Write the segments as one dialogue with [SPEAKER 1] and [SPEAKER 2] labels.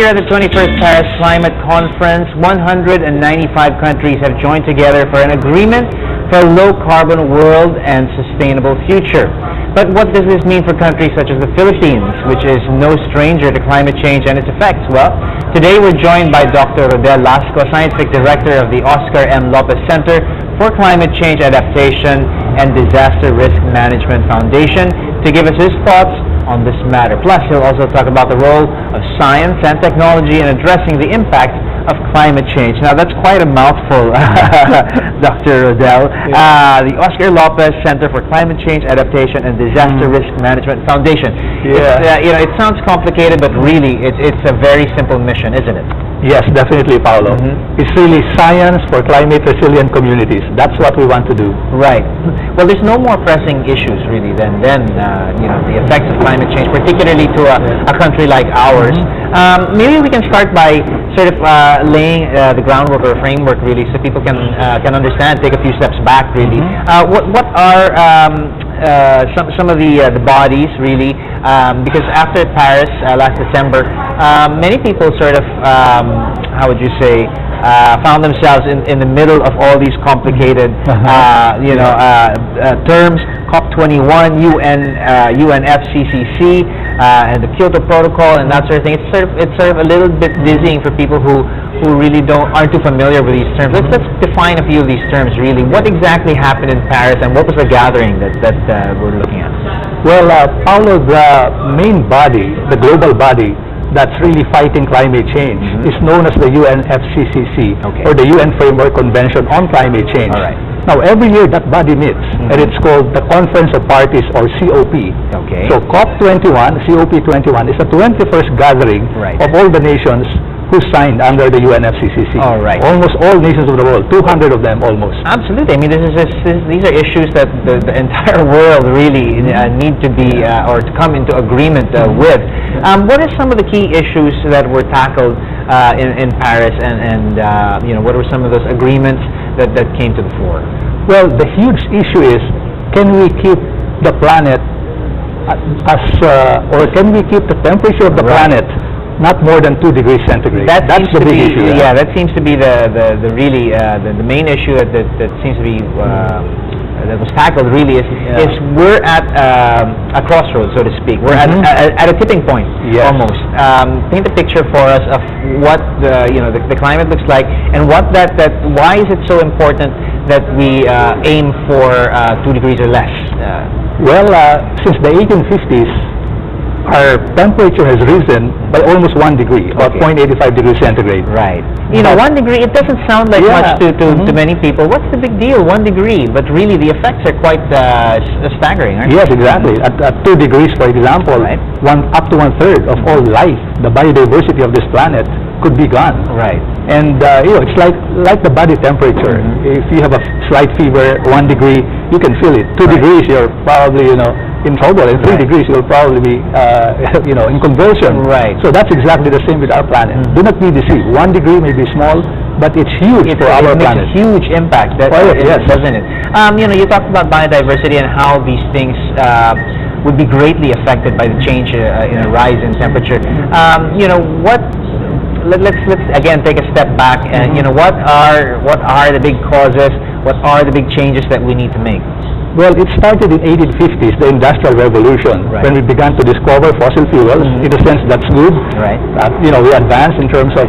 [SPEAKER 1] year at the 21st Paris Climate Conference, 195 countries have joined together for an agreement for a low-carbon world and sustainable future. But what does this mean for countries such as the Philippines, which is no stranger to climate change and its effects? Well, today we're joined by Dr. Rodel, Lasco, Scientific Director of the OMLopezCenter for Climate Change Adaptation and Disaster Risk Management Foundation, to give us his thoughts on this matter. Plus, he'll also talk about the role of science and technology in addressing the impact of climate change. Now, that's quite a mouthful, Dr. Rodel. The OMLopezCenter for Climate Change Adaptation and Disaster Risk Management Foundation.
[SPEAKER 2] Yeah.
[SPEAKER 1] It sounds complicated, but really, it's a very simple mission, isn't it?
[SPEAKER 2] Yes, definitely, Paolo. It's really science for climate-resilient communities. That's what we want to do.
[SPEAKER 1] Right. Well, there's no more pressing issues, really, than the effects of climate change, particularly to a country like ours. Maybe we can start by sort of laying the groundwork or framework, really, so people can understand, take a few steps back, really. What are some of the bodies, really, because after Paris last December, many people sort of, how would you say, found themselves in the middle of all these complicated, terms. COP21, UNFCCC, and the Kyoto Protocol, and that sort of thing. It's sort of a little bit dizzying for people who really aren't too familiar with these terms. Let's define a few of these terms, really. What exactly happened in Paris, and what was the gathering that we're looking at?
[SPEAKER 2] Well, Paolo, the main body, the global body that's really fighting climate change is known as the UNFCCC, or the UN Framework Convention on Climate Change.
[SPEAKER 1] All right.
[SPEAKER 2] Now, every year that body meets, and it's called the Conference of Parties, or COP.
[SPEAKER 1] Okay.
[SPEAKER 2] So COP21, COP21, is the 21st gathering of all the nations who signed under the UNFCCC.
[SPEAKER 1] All right.
[SPEAKER 2] Almost all nations of the world, 200 of them almost.
[SPEAKER 1] Absolutely. I mean, these are issues that the entire world really need to be, or to come into agreement with. What are some of the key issues that were tackled in Paris, and what were some of those agreements that came to the fore?
[SPEAKER 2] Well, the huge issue is, can we keep the planet or can we keep the temperature of the planet not more than 2 degrees centigrade? That's the big issue.
[SPEAKER 1] Yeah, that seems to be the main issue that seems to be that was tackled. Really is we're at a crossroads, so to speak. We're at a tipping point, almost. Paint a picture for us of what the climate looks like, and why is it so important that we aim for 2 degrees or less?
[SPEAKER 2] Well, since the 1850s, our temperature has risen by almost 1 degree, about 0.85 degrees centigrade.
[SPEAKER 1] Right. 1 degree, it doesn't sound like much to many people. What's the big deal, 1 degree? But really, the effects are quite staggering, aren't they?
[SPEAKER 2] Yes, exactly. At 2 degrees, for example, up to 1/3 of all life, the biodiversity of this planet, could be gone.
[SPEAKER 1] Right.
[SPEAKER 2] And it's like the body temperature. If you have a slight fever, 1 degree, you can feel it. 2 degrees, you're probably in trouble, and 3 degrees you'll probably be in convulsion.
[SPEAKER 1] Right.
[SPEAKER 2] So that's exactly the same with our planet. Do not be deceived. 1 degree may be small, but it's huge for our planet.
[SPEAKER 1] It makes a huge impact, doesn't it? You talked about biodiversity and how these things would be greatly affected by the change in a rise in temperature. Let's again take a step back, and what are the big causes? What are the big changes that we need to make?
[SPEAKER 2] Well, it started in 1850s, the Industrial Revolution, when we began to discover fossil fuels. In a sense, that's good.
[SPEAKER 1] Right.
[SPEAKER 2] We advanced in terms of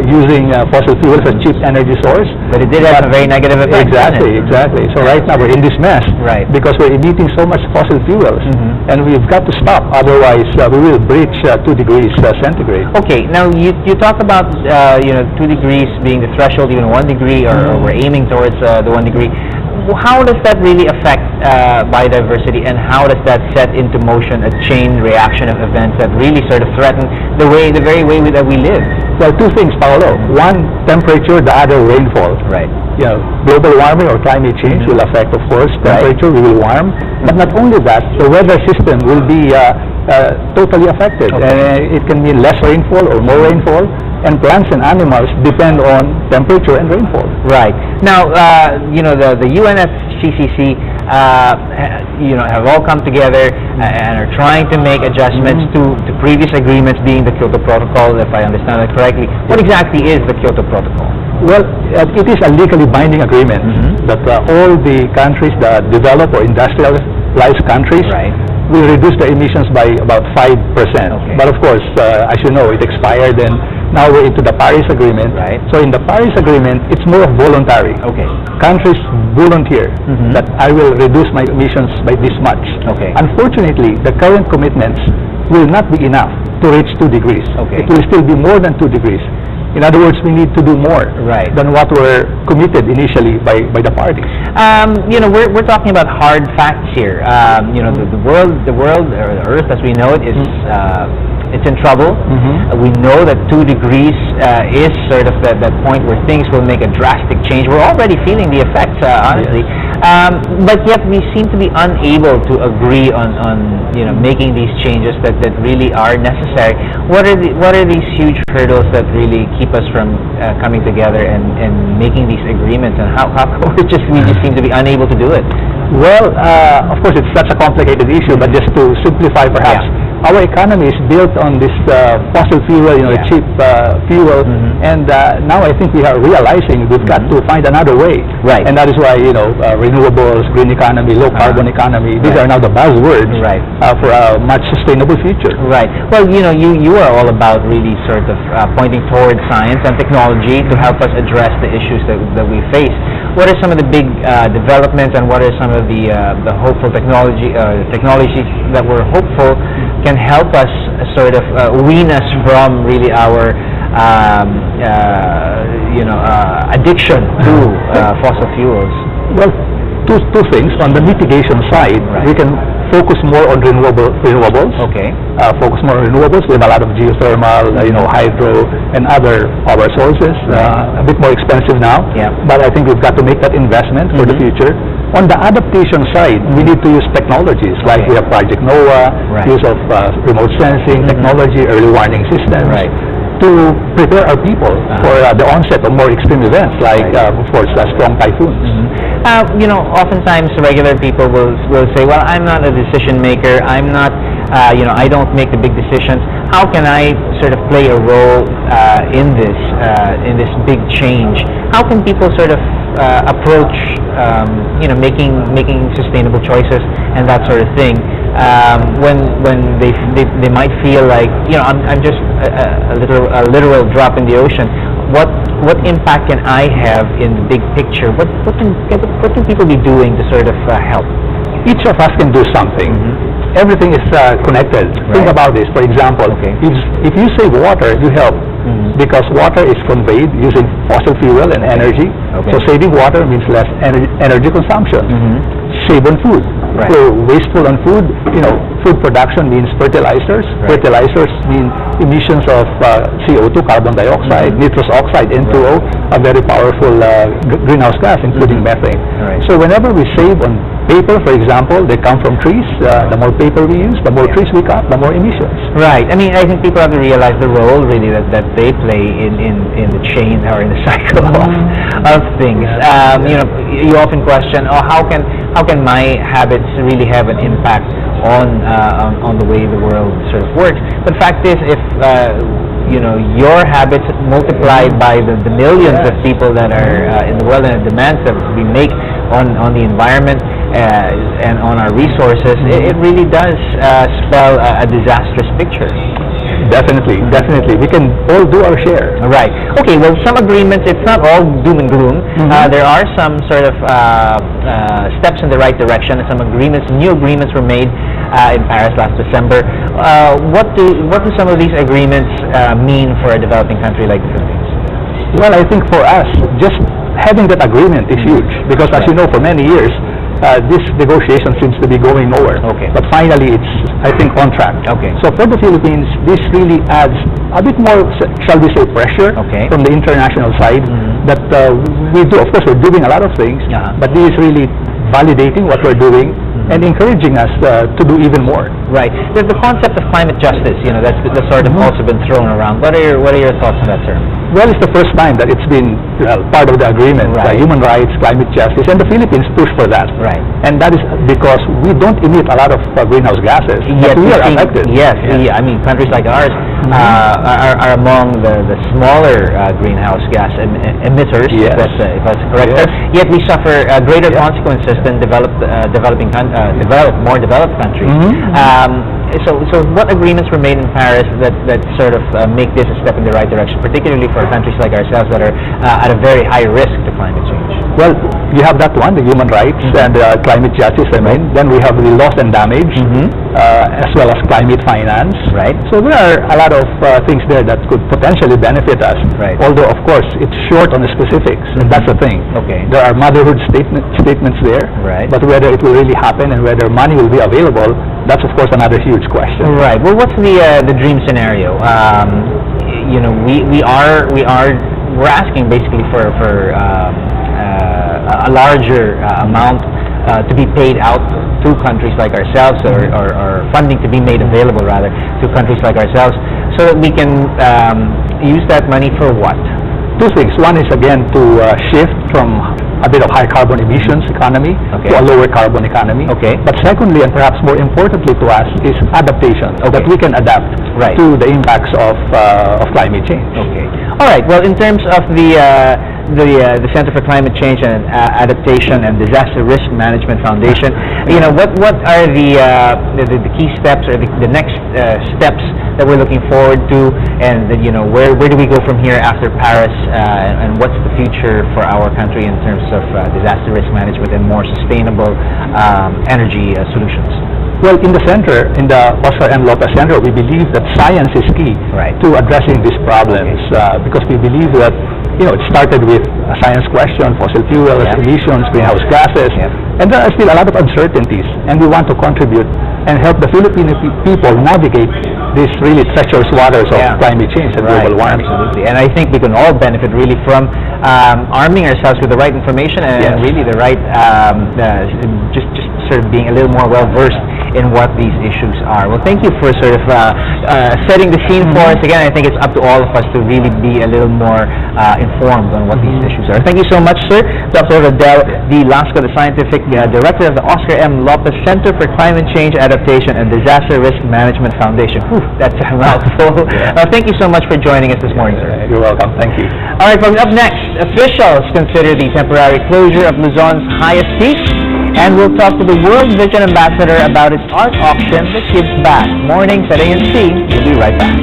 [SPEAKER 2] using fossil fuels as cheap energy source.
[SPEAKER 1] But it did have a very negative effect.
[SPEAKER 2] Exactly. So right now we're in this mess because we're emitting so much fossil fuels, and we've got to stop. Otherwise, we will breach 2 degrees centigrade. Okay.
[SPEAKER 1] Now you talk about 2 degrees being the threshold, even 1 degree, or we're aiming towards the 1 degree. How does that really affect biodiversity, and how does that set into motion a chain reaction of events that really sort of threaten the very way that we live?
[SPEAKER 2] Well, 2 things, Paolo. One, temperature, the other, rainfall.
[SPEAKER 1] Right.
[SPEAKER 2] Global warming or climate change will affect, of course, temperature. We will warm. But not only that, the weather system will be totally affected. It can mean less rainfall or more rainfall. And plants and animals depend on temperature and rainfall.
[SPEAKER 1] Right. Now, the UNFCCC CCC, have all come together and are trying to make adjustments to previous agreements, being the Kyoto Protocol, if I understand it correctly. What exactly is the Kyoto Protocol?
[SPEAKER 2] Well, it is a legally binding agreement that all the countries that develop or industrialized countries will reduce their emissions by about 5%.
[SPEAKER 1] Okay.
[SPEAKER 2] But of course, as you know, it expired, and now we're into the Paris Agreement.
[SPEAKER 1] Right.
[SPEAKER 2] So in the Paris Agreement, it's more voluntary.
[SPEAKER 1] Okay.
[SPEAKER 2] Countries volunteer that I will reduce my emissions by this much.
[SPEAKER 1] Okay.
[SPEAKER 2] Unfortunately, the current commitments will not be enough to reach 2 degrees.
[SPEAKER 1] Okay.
[SPEAKER 2] It will still be more than 2 degrees. In other words, we need to do more than what were committed initially by the parties.
[SPEAKER 1] We're talking about hard facts here. The world, or the Earth as we know it, is it's in trouble. We know that 2 degrees is sort of that point where things will make a drastic change. We're already feeling the effects, honestly. But yet we seem to be unable to agree on making these changes that really are necessary. What are these huge hurdles that really keep us from coming together and making these agreements, and how we just seem to be unable to do it?
[SPEAKER 2] Well, of course, it's such a complicated issue, but just to simplify, perhaps, our economy is built on this fossil fuel, cheap fuel, and now I think we are realizing we've got to find another way.
[SPEAKER 1] Right.
[SPEAKER 2] And that is why, renewables, green economy, low carbon economy, these are now the buzzwords for a much sustainable future.
[SPEAKER 1] Right. Well, you are all about really sort of pointing towards science and technology to help us address the issues that we face. What are some of the big developments, and what are some of the hopeful technologies that we're hopeful can help us sort of wean us from really our addiction to fossil fuels?
[SPEAKER 2] Well, two things. On the mitigation side, we can focus more on renewables.
[SPEAKER 1] Okay.
[SPEAKER 2] Focus more on renewables. We have a lot of geothermal, hydro, and other power sources. A bit more expensive now, but I think we've got to make that investment for the future. On the adaptation side, we need to use technologies like we have Project NOAA, use of remote sensing technology, early warning systems, to prepare our people for the onset of more extreme events like, of course, strong typhoons.
[SPEAKER 1] Oftentimes regular people will say, well, I'm not a decision maker, I'm not, I don't make the big decisions. How can I sort of play a role in this big change? How can people sort of approach, making sustainable choices and that sort of thing, when they might feel like, I'm just a literal drop in the ocean. What impact can I have in the big picture? What can people be doing to sort of help?
[SPEAKER 2] Each of us can do something. Everything is connected. Think about this. For example, if you save water, you help, because water is conveyed using fossil fuel and energy. So saving water means less energy consumption. Save on food. So wasteful on food, food production means fertilizers. Fertilizers mean emissions of CO2, carbon dioxide, nitrous oxide, N2O, a very powerful greenhouse gas, including methane. So whenever we save on paper, for example, they come from trees. The more paper we use, the more trees we cut, the more emissions.
[SPEAKER 1] Right. I mean, I think people have to realize the role really that they play in the chain or in the cycle of things. You often question, how can my habits really have an impact on the way the world sort of works? But the fact is, if your habits multiplied by the millions of people that are in the world and the demands that we make on the environment and on our resources, it really does spell a disastrous picture.
[SPEAKER 2] Definitely. We can all do our share.
[SPEAKER 1] Right. Okay, well, some agreements, it's not all doom and gloom. There are some sort of steps in the right direction, and some agreements, new agreements were made in Paris last December. What do some of these agreements mean for a developing country like the Philippines?
[SPEAKER 2] Well, I think for us, just having that agreement is huge, because as you know, for many years, this negotiation seems to be going nowhere. But finally, it's, I think, on track. So for the Philippines, this really adds a bit more, shall we say, pressure from the international side that we do. Of course, we're doing a lot of things, but this is really validating what we're doing and encouraging us to do even more.
[SPEAKER 1] Right. There's the concept of climate justice, that's sort of also been thrown around. What are your thoughts on that term?
[SPEAKER 2] Well, it's the first time that it's been part of the agreement.
[SPEAKER 1] Right.
[SPEAKER 2] Human rights, climate justice, and the Philippines push for that.
[SPEAKER 1] Right.
[SPEAKER 2] And that is because we don't emit a lot of greenhouse gases,
[SPEAKER 1] Yet
[SPEAKER 2] but we are affected.
[SPEAKER 1] Yes. I mean, countries like ours are among the smaller greenhouse gas emitters,
[SPEAKER 2] Yes.
[SPEAKER 1] if that's correct.
[SPEAKER 2] Yes.
[SPEAKER 1] Yet we suffer greater consequences than more developed countries. So what agreements were made in Paris that sort of make this a step in the right direction, particularly for countries like ourselves that are at a very high risk to climate change?
[SPEAKER 2] Well, you have that one, the human rights and climate justice, Then we have the loss and damage, as well as climate finance.
[SPEAKER 1] Right.
[SPEAKER 2] So there are a lot of things there that could potentially benefit us.
[SPEAKER 1] Right.
[SPEAKER 2] Although, of course, it's short on the specifics, and that's the thing.
[SPEAKER 1] Okay.
[SPEAKER 2] There are motherhood statements there.
[SPEAKER 1] Right.
[SPEAKER 2] But whether it will really happen and whether money will be available, that's, of course, another huge question.
[SPEAKER 1] Right. Well, what's the dream scenario? We're asking basically for a larger amount to be paid out to countries like ourselves, or funding to be made available rather to countries like ourselves, so that we can use that money for what?
[SPEAKER 2] Two things. One is, again, to shift from a bit of high carbon emissions economy to a lower carbon economy.
[SPEAKER 1] Okay.
[SPEAKER 2] But secondly, and perhaps more importantly to us, is adaptation, that we can adapt to the impacts of climate change.
[SPEAKER 1] Okay. All right. Well, in terms of the Center for Climate Change and Adaptation and Disaster Risk Management Foundation, what are the key steps or the next steps that we're looking forward to, and where do we go from here after Paris, and what's the future for our country in terms of disaster risk management and more sustainable energy solutions?
[SPEAKER 2] Well, in the center, in the OMLopezCenter, we believe that science is key to addressing these problems, because we believe that it started with a science question, fossil fuels, emissions, greenhouse gases, and there are still a lot of uncertainties, and we want to contribute and help the Filipino people navigate these really treacherous waters of climate change and global warming.
[SPEAKER 1] Absolutely. And I think we can all benefit really from arming ourselves with the right information and really the right, just sort of being a little more well-versed in what these issues are. Well, thank you for sort of setting the scene for us. Again, I think it's up to all of us to really be a little more informed on what these issues are. Thank you so much, sir. Dr. Rodel, the Lasco, the Scientific Director of the Oscar M. Lopez Center for Climate Change Adaptation and Disaster Risk Management Foundation. Whew, that's a mouthful. Thank you so much for joining us this morning, sir.
[SPEAKER 2] You're welcome. Thank you.
[SPEAKER 1] All right, folks, up next, officials consider the temporary closure of Luzon's highest peak, and we'll talk to the World Vision Ambassador about its art auction that gives back. Mornings at ANC. We'll be right back.